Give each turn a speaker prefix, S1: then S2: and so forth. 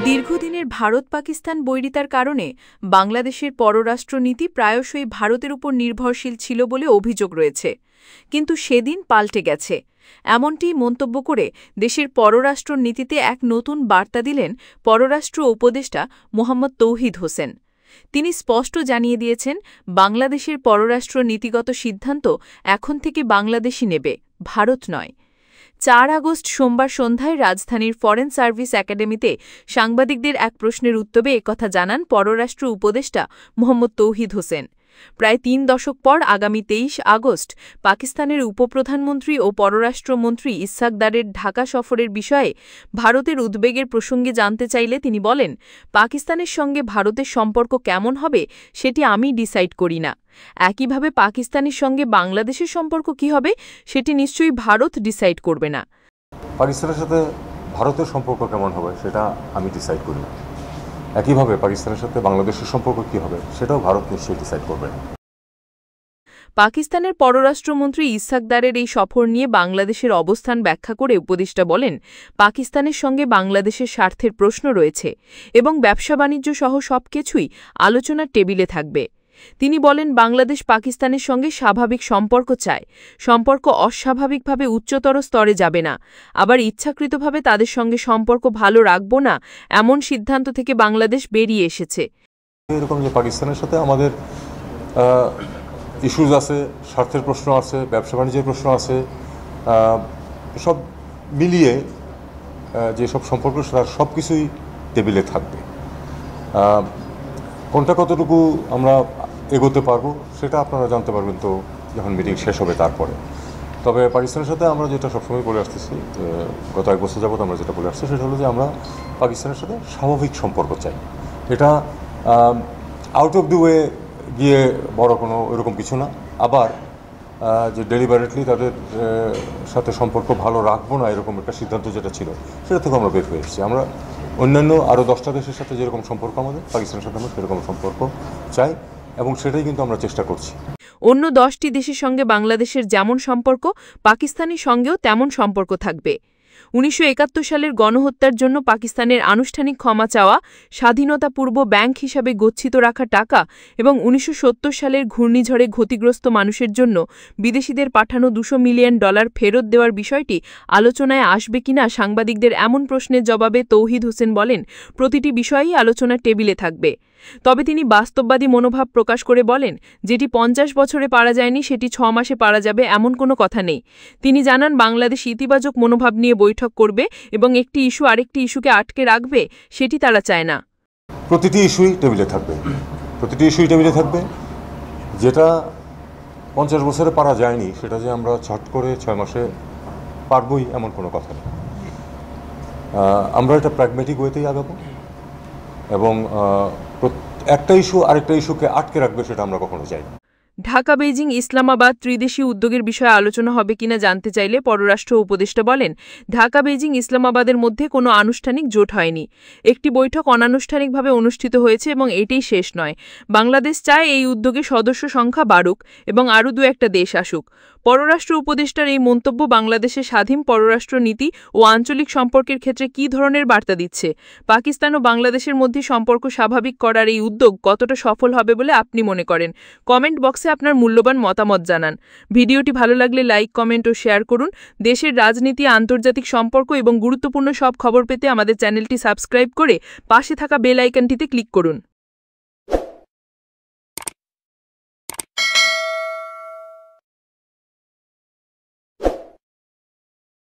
S1: দীর্ঘদিনের ভারত-পাকিস্তান বৈরিতার কারণে বাংলাদেশের পররাষ্ট্রনীতি প্রায়শই ভারতের উপর নির্ভরশীল ছিল বলে অভিযোগ রয়েছে। কিন্তু সেদিন পাল্টে গেছে। এমনটিই মন্তব্য করে দেশের পররাষ্ট্রনীতিতে এক নতুন বার্তা দিলেন পররাষ্ট্র উপদেষ্টা মোহাম্মদ তৌহিদ হোসেন। তিনি স্পষ্ট জানিয়ে দিয়েছেন, বাংলাদেশের পররাষ্ট্র নীতিগত সিদ্ধান্ত এখন থেকে বাংলাদেশই নেবে, ভারত নয়। ৪ আগস্ট সোমবার সন্ধ্যায় রাজধানীর ফরেন সার্ভিস একাডেমিতে সাংবাদিকদের এক প্রশ্নের উত্তরে একথা জানান পররাষ্ট্র উপদেষ্টা মোহাম্মদ তৌহিদ হোসেন। প্রায় ৩ দশক পর আগামী ২৩ আগস্ট পাকিস্তানের উপপ্রধানমন্ত্রী ও পররাষ্ট্রমন্ত্রী ইসহাক দারের ঢাকা সফরের বিষয়ে ভারতের উদ্বেগের প্রসঙ্গে জানতে চাইলে তিনি বলেন, পাকিস্তানের সঙ্গে ভারতের সম্পর্ক কেমন হবে সেটি আমি ডিসাইড করি না। একইভাবে পাকিস্তানের সঙ্গে বাংলাদেশের সম্পর্ক কী হবে সেটি নিশ্চয়ই ভারত ডিসাইড করবে না।
S2: পাকিস্তানের সাথে ভারতের সম্পর্ক কেমন হবে সেটা আমি ডিসাইড করি না। একইভাবে পাকিস্তানের সাথে বাংলাদেশের সম্পর্ক কী হবে সেটাও ভারত নিশ্চয়ই ডিসাইড করবে না।
S1: পাকিস্তানের পররাষ্ট্রমন্ত্রী ইসহাক দারের এই সফর নিয়ে বাংলাদেশের অবস্থান ব্যাখ্যা করে উপদেষ্টা বলেন, পাকিস্তানের সঙ্গে বাংলাদেশের স্বার্থের প্রশ্ন রয়েছে এবং ব্যবসা বাণিজ্য সহ সবকিছুই আলোচনার টেবিলে থাকবে। তিনি বলেন, বাংলাদেশ পাকিস্তানের সঙ্গে স্বাভাবিক সম্পর্ক চায়, সম্পর্ক অস্বাভাবিকভাবে উচ্চতর স্তরে যাবে না। আবার ইচ্ছাকৃতভাবে তাদের সঙ্গে সম্পর্ক ভালো রাখব না এমন সিদ্ধান্ত থেকে বাংলাদেশ বেরিয়ে এসেছে।
S2: এরকম যে পাকিস্তানের সাথে আমাদের ইস্যুজ আছে, স্বার্থের প্রশ্ন আছে, ব্যবসা বাণিজ্যের প্রশ্ন আছে, সব মিলিয়ে যেসব সম্পর্ক সব কিছুই টেবিলে থাকবে। কোনটা কতটুকু আমরা এগোতে পারবো সেটা আপনারা জানতে পারবেন তো যখন মিটিং শেষ হবে তারপরে। তবে পাকিস্তানের সাথে আমরা যেটা সবসময় বলে আসতেছি, গত 1 বছর যাবত আমরা যেটা বলে আসছি সেটা হলো যে আমরা পাকিস্তানের সাথে স্বাভাবিক সম্পর্ক চাই। এটা আউট অফ দি ওয়ে গিয়ে বড় কোনো এরকম কিছু না। আবার যে ডেলিবারেটলি তাদের সাথে সম্পর্ক ভালো রাখবো না এরকম একটা সিদ্ধান্ত যেটা ছিল সেটা থেকে আমরা বের হয়ে এসেছি। আমরা অন্যান্য আরও 10টা দেশের সাথে যেরকম সম্পর্ক আমাদের পাকিস্তানের সাথে আমরা সেরকম সম্পর্ক চাই এবং সেটাই কিন্তু আমরা চেষ্টা করছি।
S1: অন্য 10টি দেশের সঙ্গে বাংলাদেশের যেমন সম্পর্ক, পাকিস্তানের সঙ্গেও তেমন সম্পর্ক থাকবে। ১৯৭১ সালের গণহত্যার জন্য পাকিস্তানের আনুষ্ঠানিক ক্ষমা চাওয়া, স্বাধীনতাপূর্ব ব্যাংক হিসাবে গচ্ছিত রাখা টাকা এবং ১৯৭০ সালের ঘূর্ণিঝড়ে ক্ষতিগ্রস্ত মানুষের জন্য বিদেশিদের পাঠানো $200 মিলিয়ন ফেরত দেওয়ার বিষয়টি আলোচনায় আসবে কিনা সাংবাদিকদের এমন প্রশ্নের জবাবে তৌহিদ হোসেন বলেন, প্রতিটি বিষয়ই আলোচনার টেবিলে থাকবে। তবে তিনি বাস্তববাদী মনোভাব প্রকাশ করে বলেন, যেটি 50 বছরে পারা যায়নি সেটি 6 মাসে পারা যাবে এমন কোনো কথা নেই। তিনি জানান, বাংলাদেশ ইতিবাচক মনোভাব নিয়ে বৈঠক করবে এবং একটি ইস্যু আরেকটি ইস্যুকে আটকে রাখবে সেটি তারা চায় না।
S2: প্রতিটি ইস্যুই টেবিলে থাকবে, প্রতিটি ইস্যুই টেবিলে থাকবে। যেটা 50 বছরে পারা যায়নি সেটা যে আমরা ছট করে 6 মাসে পারবই এমন কোনো কথা নেই। আমরা এটা প্র্যাগম্যাটিক ওয়েতেই আগাবো এবং একটা ইস্যু আরেকটা ইস্যুকে আটকে রাখবে সেটা আমরা কখনো চাই না।
S1: ঢাকা, বেইজিং, ইসলামাবাদ ত্রিদেশী উদ্যোগের বিষয়ে আলোচনা হবে কিনা জানতে চাইলে পররাষ্ট্র উপদেষ্টা বলেন, ঢাকা, বেইজিং, ইসলামাবাদের মধ্যে কোনো আনুষ্ঠানিক জোট হয়নি। একটি বৈঠক অনানুষ্ঠানিকভাবে অনুষ্ঠিত হয়েছে এবং এটাই শেষ নয়। বাংলাদেশ চায় এই উদ্যোগে সদস্য সংখ্যা বাড়ুক এবং আরও 2-1টা দেশ আসুক। পররাষ্ট্র উপদেষ্টার এই মন্তব্য বাংলাদেশের স্বাধীন পররাষ্ট্র নীতি ও আঞ্চলিক সম্পর্কের ক্ষেত্রে কী ধরনের বার্তা দিচ্ছে? পাকিস্তান ও বাংলাদেশের মধ্যে সম্পর্ক স্বাভাবিক করার এই উদ্যোগ কতটা সফল হবে বলে আপনি মনে করেন? কমেন্ট বক্সে আপনার মূল্যবান মতামত জানান। ভিডিওটি ভালো লাগলে লাইক, কমেন্ট ও শেয়ার করুন। দেশের রাজনীতি, আন্তর্জাতিক সম্পর্ক এবং গুরুত্বপূর্ণ সব খবর পেতে আমাদের চ্যানেলটি সাবস্ক্রাইব করে পাশে থাকা বেল আইকনটিতে ক্লিক করুন।